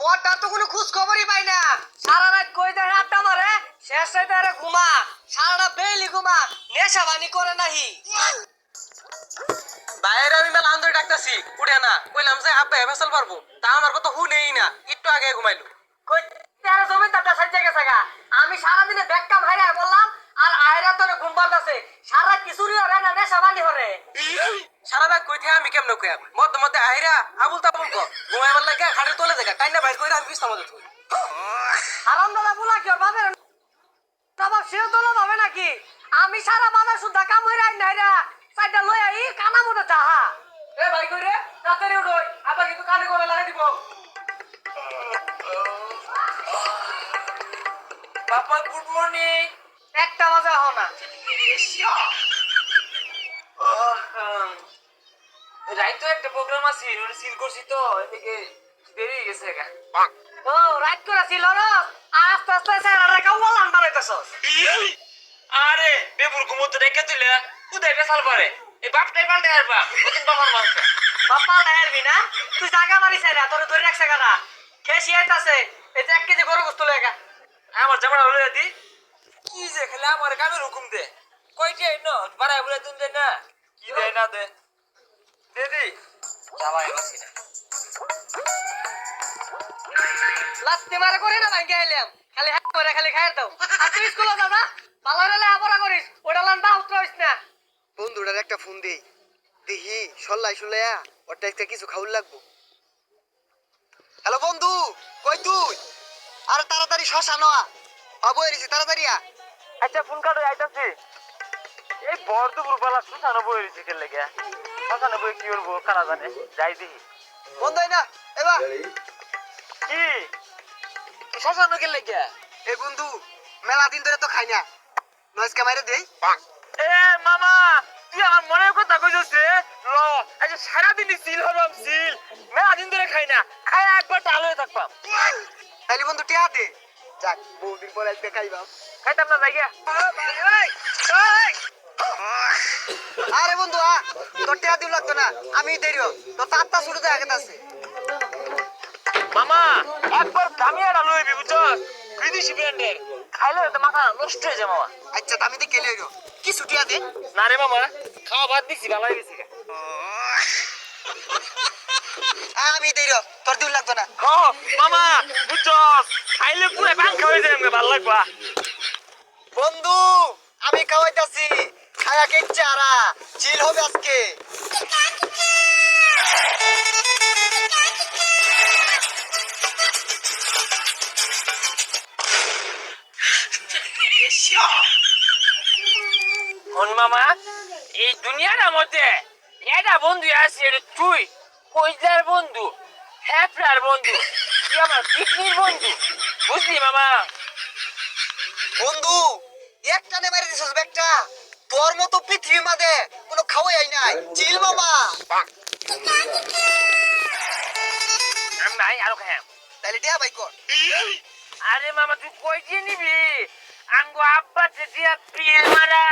বড়টার তো কোনো খোঁজ খবরই পাই না। সারা রাত কই দেয় আড্ডা মারে, শেষ রাতে আরে ঘুমা, সারাটা বেলি ঘুমা, নেশা বানি করে নাহি। বাইরে আমি মেলা আন্দোলন ডাকতাছি উঠে না, কইলাম যে আব্বা ফেসাল পারবো, তা আমার কথা শুনেই না, একটু আগে ঘুমাইলো। কই তেরো জমিদারটা সাজ্জা গেছে গা। আমি সারাদিনে ব্যাগ কাম হাইরা বললাম, আর আয়রা তোরে ঘুম পাড়তাছে, সারা কিছুরই হরে না, নেশা বানি হরে। সারা রাত কই থেকে আমি কেমনে কইয়াম, মধ্যে মধ্যে আইরা আবুল তাবুল কর, ঘুমাইবার লাগে খাটের তলে দেখা কাইনা বাইর কইরা আমি বিছনার মধ্যে থুই। হারাম দাদা বুলা কি ওর বাপের বাবা সেও তোলা যাবে নাকি? আমি সারা বাজার সুদ্ধা কাম হইরা আইন নাইরা সাইডটা লই আই কানা মতো যাহা। এ ভাই কই রে, তাড়াতাড়ি উঠোই, আব্বা কিন্তু কানে গলা লাগাই দিব। বাবা গুড মর্নিং। একটা বাজে হও না। রাইতো একটা প্রোগ্রাম আছে, ওটা সিল করছি তো এদিকে দেরি হয়ে গেছে গা। ও রাইট করে ছিল র, আস্তে আস্তে সারা রাখা ওলান বানাইতেছস। আরে বেবুর ঘুমোতে রেখে দিলে উদয় বেসাল পারে, এই বাপটাই পাল্টে আসবা নতুন বাবার মাংস। বাপ্পা ডায়েরবি না, তুই জায়গা মারিস না, তোর ধরে রাখছে গানা খেয়ে আইতাছে। এই যে 1 কেজি গরু গোস্ত লেগা আমার জামাটা হলে দি কি যে খেলে আমার কামের হুকুম দে, কয়টি ন বাড়াই বলে তুমি দে না, কি দেয় না দে দে দি যাবাই বাসি না। লাত্তি মারে করে না ভাঙ্গে আইলাম, খালি হ্যাঁ করে খালি খাইর দাও। আর তুই স্কুলে যা না, ভালো হলে আবরা করিস, ওটা লান বা উত্তর হইস না। বন্ধুটার একটা ফোন দেই, দেখি সল্লাই সল্লাইয়া ওরটা একটা কিছু খাউল লাগবো। হ্যালো বন্ধু, কই তুই? আরে তাড়াতাড়ি শশা নয়া পাবো এরিছি, তাড়াতাড়ি আ। আচ্ছা ফোন কাটো আইতাছি। এই বড় দুপুর বেলা সুসানো বই রয়েছে কে লেগে, সুসানো বই কি করবো কারা জানে, যাই দেখি। বন্ধ হয় না এবার। কি সুসানো কে লেগে? এ বন্ধু, মেলা দিন ধরে তো খাই না, নয়েজ ক্যামেরা দেই। এ মামা, তুই আমার মনের কথা কইছিস রে। ল আজ সারাদিনই সিল হবাম সিল, মেলা দিন ধরে খাই না, খাই একবার টাল হয়ে থাকবাম। তাইলে বন্ধু টিয়া দে, যাক বহুদিন পর আজকে খাইবাম। খাইতাম না যাই গিয়া। আরে বন্ধু আ, তোর টিয়া দিও লাগতো না, আমি দেরিও তো তাত্তা শুরু তো আগে আছে। মামা একবার দামি একটা লইবি বুঝছস, বিদেশি ব্র্যান্ডের, খাইলে তো মাথা নষ্ট হয়ে যায় মামা। আচ্ছা দামি দিয়ে কেলে হইলো, কি ছুটিয়া দে। না রে মামা, খাওয়া বাদ দিছি, ভালো হয়ে গেছি। আমি দেরিও, তোর দিও লাগতো না। হ মামা বুঝছস, খাইলে পুরো পাঙ্খা হয়ে যায়, আমাকে ভালো লাগবা। বন্ধু আমি খাওয়াইতাছি, খায়া কেচ্ছে আরা চিল হবে আজকে। হন মামা, এই দুনিয়ার মধ্যে এটা বন্ধু আছে, এটা তুই কইজার বন্ধু, হ্যাপরার বন্ধু, তুই আমার কিডনির বন্ধু, বুঝলি মামা? বন্ধু একটানে মেরে দিছস ব্যাগটা, তোর মতো পৃথিবীর মাঝে কোনো খাওয়াই নাই, চিল মামা। আমি নাই আরো খাই। তাইলে টিয়া ভাই কর। আরে মামা তুই কই দিয়ে নিবি? আঙ্গো আব্বা চেটিয়া পিল মারা